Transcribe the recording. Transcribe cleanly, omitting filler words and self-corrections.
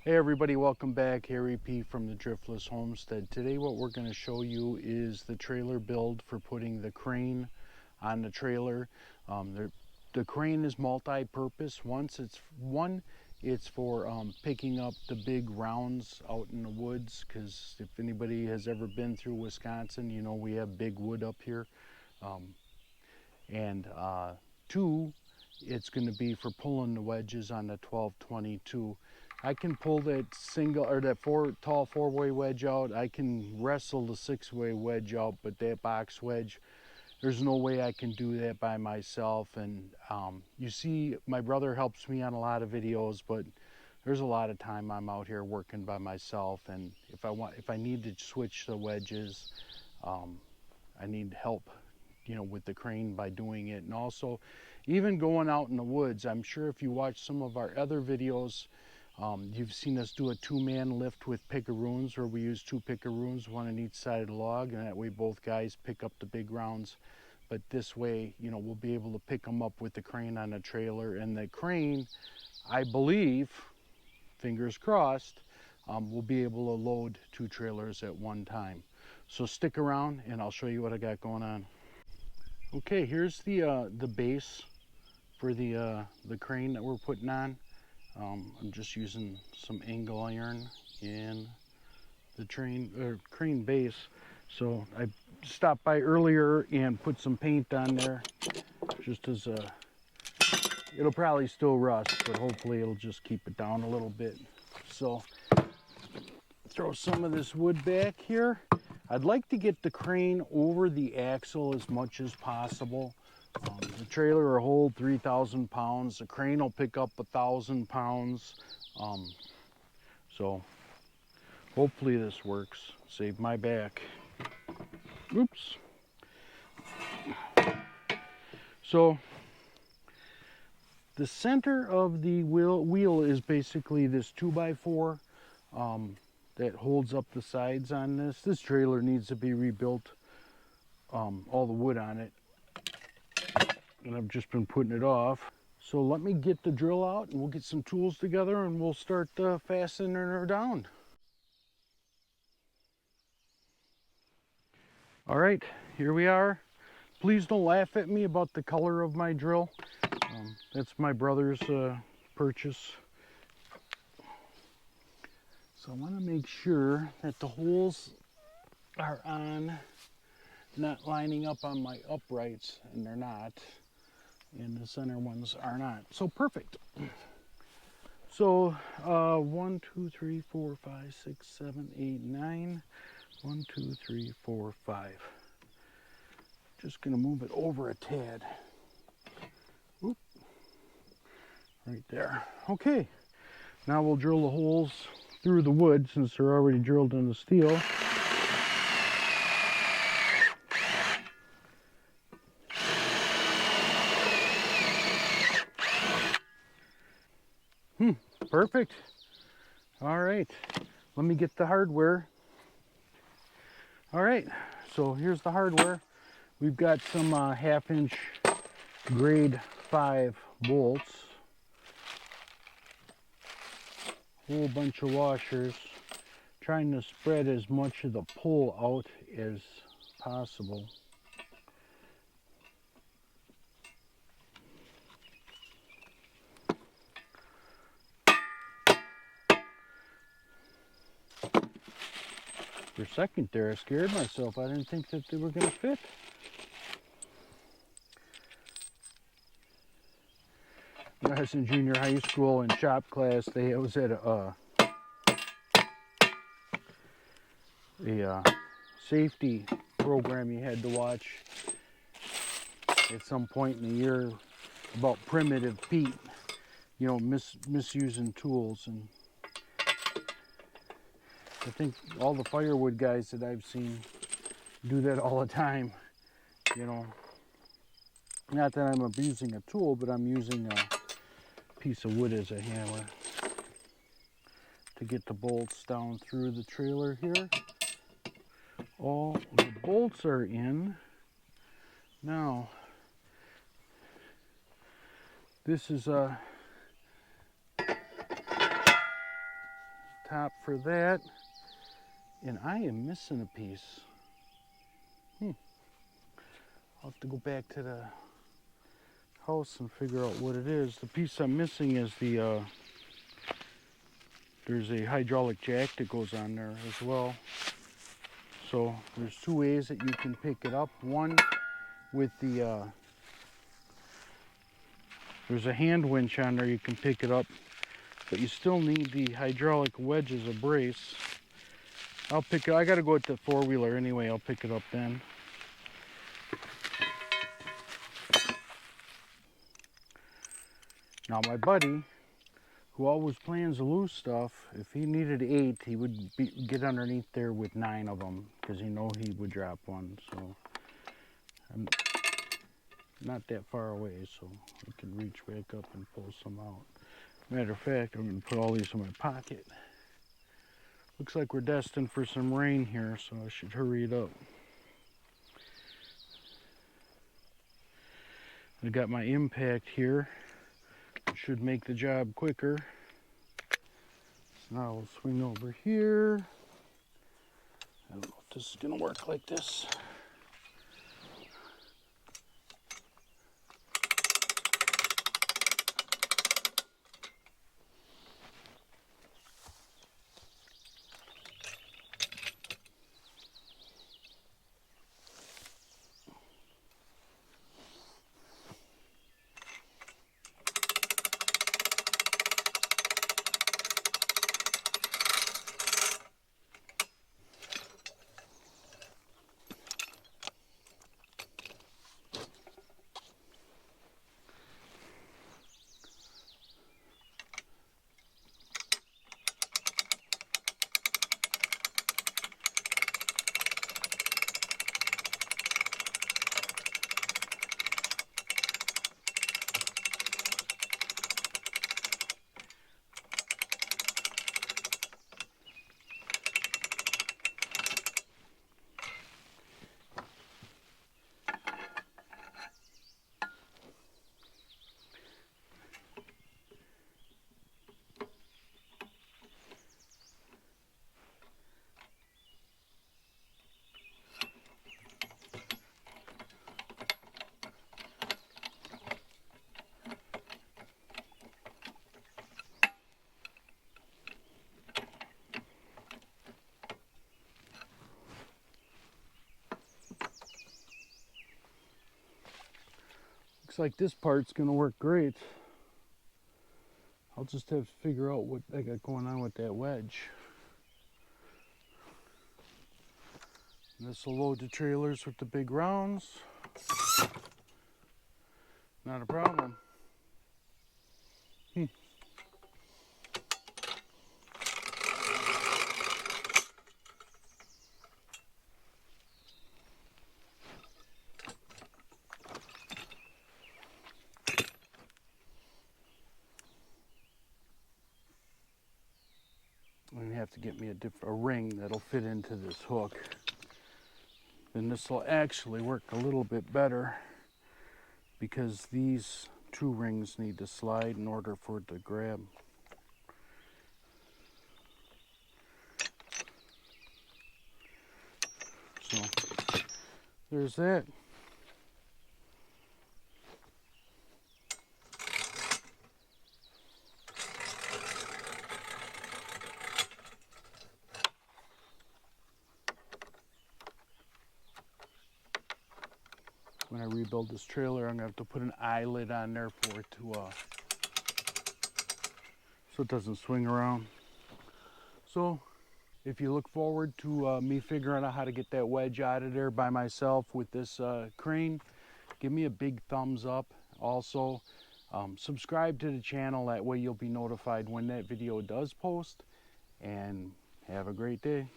Hey everybody, welcome back. Harry P from the Driftless Homestead. Today what we're going to show you is the trailer build for putting the crane on the trailer. The crane is multi-purpose. It's for picking up the big rounds out in the woods, because if anybody has ever been through Wisconsin, you know we have big wood up here. Two, it's going to be for pulling the wedges on the 1222. I can pull that tall four-way wedge out. I can wrestle the six-way wedge out, but that box wedge, there's no way I can do that by myself. And you see, my brother helps me on a lot of videos, but there's a lot of time I'm out here working by myself. And if I need to switch the wedges, I need help, with the crane by doing it. And also, even going out in the woods, I'm sure if you watch some of our other videos, you've seen us do a two-man lift with pickaroons, where we use two pickaroons, one on each side of the log, and that way both guys pick up the big rounds. But this way, we'll be able to pick them up with the crane on the trailer. And the crane, I believe, fingers crossed, will be able to load two trailers at one time. So stick around and I'll show you what I got going on. Okay, here's the base for the crane that we're putting on. I'm just using some angle iron in the crane base. So I stopped by earlier and put some paint on there, just as it'll probably still rust, but hopefully it'll just keep it down a little bit. So throw some of this wood back here. I'd like to get the crane over the axle as much as possible. The trailer will hold 3,000 pounds. The crane will pick up 1,000 pounds. So hopefully this works. Save my back. Oops. So the center of the wheel is basically this 2x4 that holds up the sides on this. This trailer needs to be rebuilt, all the wood on it. And I've just been putting it off. So let me get the drill out and we'll get some tools together and we'll start fastening her down. All right, here we are. Please don't laugh at me about the color of my drill. That's my brother's purchase. So I want to make sure that the holes are not lining up on my uprights, and they're not. And the center ones are not. So perfect. So 1, 2, 3, 4, 5, 6, 7, 8, 9. 1, 2, 3, 4, 5. Just gonna move it over a tad. Oop. Right there. Okay. Now we'll drill the holes through the wood, since they're already drilled in the steel. Perfect. All right, let me get the hardware. All right, so here's the hardware. We've got some 1/2-inch grade 5 bolts, a whole bunch of washers, trying to spread as much of the pull out as possible. For a second there, I scared myself. I didn't think that they were going to fit. When I was in junior high school in shop class, I was at a safety program you had to watch at some point in the year about primitive Pete, misusing tools. And I think all the firewood guys that I've seen do that all the time. Not that I'm abusing a tool, but I'm using a piece of wood as a hammer to get the bolts down through the trailer here. All the bolts are in. Now, this is top for that. And I am missing a piece. I'll have to go back to the house and figure out what it is. The piece I'm missing is the, there's a hydraulic jack that goes on there as well. So there's two ways that you can pick it up. One with the, there's a hand winch on there, you can pick it up, but you still need the hydraulic wedge as a brace. I'll pick it, I gotta go with the four-wheeler anyway, I'll pick it up then. Now my buddy, who always plans to lose stuff, if he needed 8, he would get underneath there with 9 of them, because he know he would drop one, so I'm not that far away, so I can reach back up and pull some out. Matter of fact, I'm going to put all these in my pocket. Looks like we're destined for some rain here, so I should hurry it up. I got my impact here. Should make the job quicker. So now we'll swing over here. I don't know if this is going to work like this. Looks like this part's gonna work great. I'll just have to figure out what I got going on with that wedge. This will load the trailers with the big rounds. Not a problem. I'm gonna have to get me a ring that'll fit into this hook. Then this will actually work a little bit better because these 2 rings need to slide in order for it to grab. So there's that. When I rebuild this trailer, I'm gonna have to put an eyelid on there for it to, so it doesn't swing around. So if you look forward to me figuring out how to get that wedge out of there by myself with this crane, give me a big thumbs up. Also, subscribe to the channel, that way you'll be notified when that video does post, and have a great day.